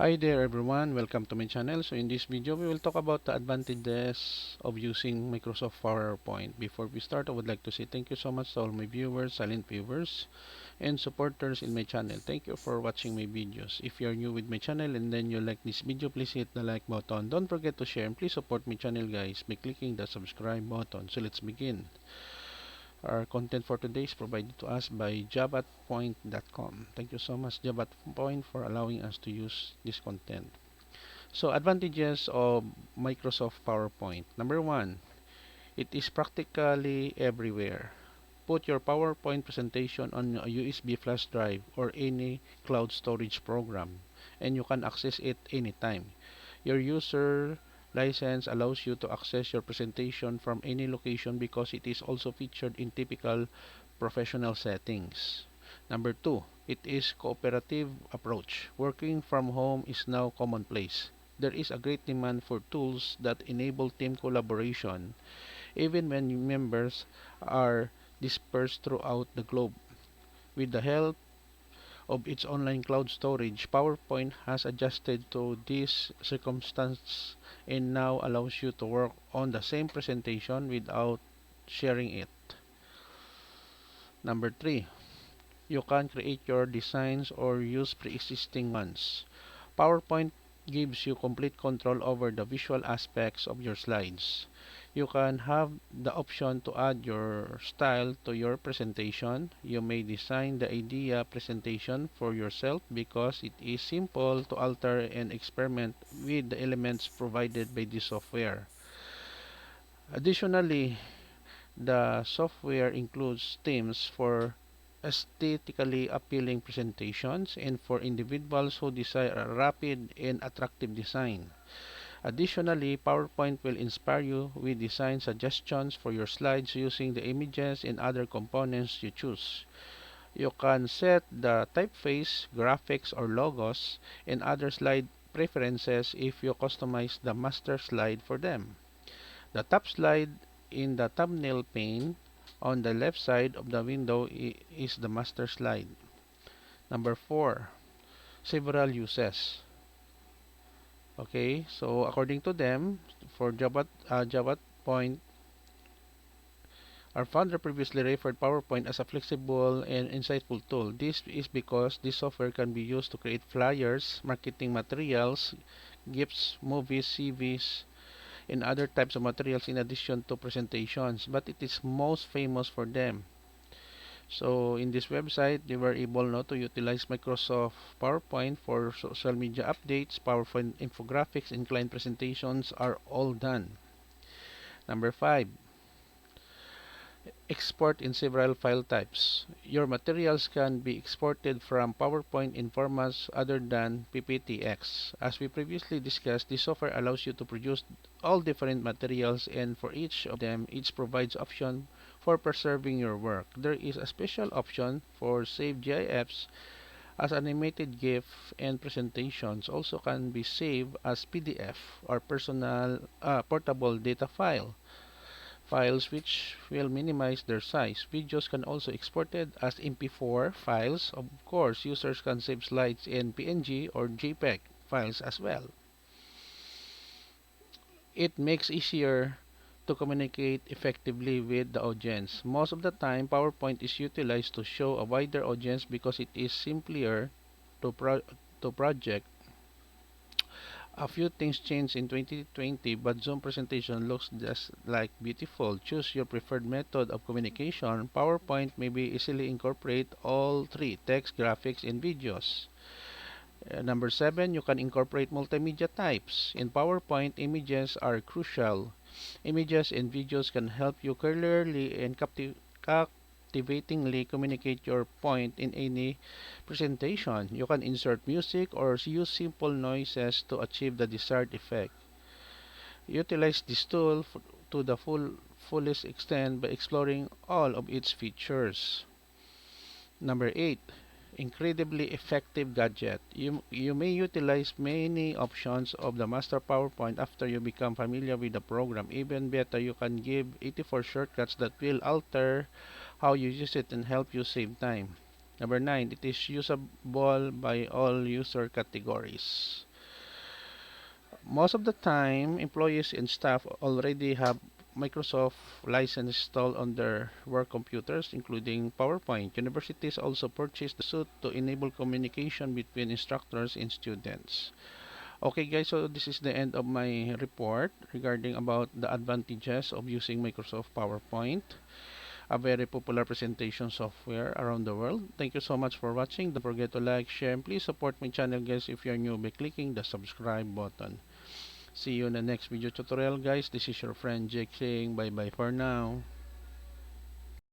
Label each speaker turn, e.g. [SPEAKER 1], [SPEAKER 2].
[SPEAKER 1] Hi there everyone, welcome to my channel. So in this video, we will talk about the advantages of using Microsoft PowerPoint. Before we start, I would like to say thank you so much to all my viewers, silent viewers, and supporters in my channel. Thank you for watching my videos. If you are new with my channel and then you like this video, please hit the like button. Don't forget to share and please support my channel guys by clicking the subscribe button. So let's begin. Our content for today is provided to us by jabatpoint.com. Thank you so much Jabatpoint for allowing us to use this content. So advantages of Microsoft PowerPoint. Number one, it is practically everywhere. Put your PowerPoint presentation on a USB flash drive or any cloud storage program and you can access it anytime. Your user license allows you to access your presentation from any location because it is also featured in typical professional settings. Number two, it is cooperative approach. Working from home is now commonplace. There is a great demand for tools that enable team collaboration, even when members are dispersed throughout the globe. With the help of its online cloud storage, PowerPoint has adjusted to this circumstance and now allows you to work on the same presentation without sharing it. Number 3, you can create your designs or use pre-existing ones. PowerPoint gives you complete control over the visual aspects of your slides. You can have the option to add your style to your presentation. You may design the idea presentation for yourself because it is simple to alter and experiment with the elements provided by this software. Additionally, the software includes themes for aesthetically appealing presentations and for individuals who desire a rapid and attractive design. Additionally, PowerPoint will inspire you with design suggestions for your slides using the images and other components you choose. You can set the typeface, graphics, or logos and other slide preferences if you customize the master slide for them. The top slide in the thumbnail pane on the left side of the window is the master slide. Number 4, several uses. Okay, so according to them, for Java Point, our founder previously referred PowerPoint as a flexible and insightful tool. This is because this software can be used to create flyers, marketing materials, gifts, movies, CVs, and other types of materials in addition to presentations, but it is most famous for them. So in this website, they were able now to utilize Microsoft PowerPoint for social media updates, PowerPoint infographics, and client presentations are all done. Number 5, export in several file types. Your materials can be exported from PowerPoint in formats other than PPTX. As we previously discussed, this software allows you to produce all different materials, and for each of them, each provides option for preserving your work. There is a special option for save GIFs as animated GIF, and presentations also can be saved as PDF or personal portable data files which will minimize their size. Videos can also be exported as MP4 files. Of course, users can save slides in PNG or JPEG files as well. It makes easier to communicate effectively with the audience. Most of the time, PowerPoint is utilized to show a wider audience because it is simpler to, project. A few things changed in 2020, but Zoom presentation looks just like beautiful. Choose your preferred method of communication. PowerPoint may be easily incorporate all three: text, graphics, and videos. Number 7, you can incorporate multimedia types. In PowerPoint, images are crucial. Images and videos can help you clearly and captivatingly communicate your point in any presentation. You can insert music or use simple noises to achieve the desired effect. Utilize this tool to the fullest extent by exploring all of its features. Number 8, incredibly effective gadget. You may utilize many options of the master PowerPoint after you become familiar with the program. Even better, you can give 84 shortcuts that will alter how you use it and help you save time. Number 9, it is usable by all user categories. Most of the time, employees and staff already have Microsoft license installed on their work computers, including PowerPoint. Universities also purchase the suite to enable communication between instructors and students. Okay guys, so this is the end of my report regarding about the advantages of using Microsoft PowerPoint, a very popular presentation software around the world. Thank you so much for watching. Don't forget to like, share, and please support my channel guys if you're new by clicking the subscribe button. See you in the next video tutorial guys. This is your friend Jake saying bye bye for now.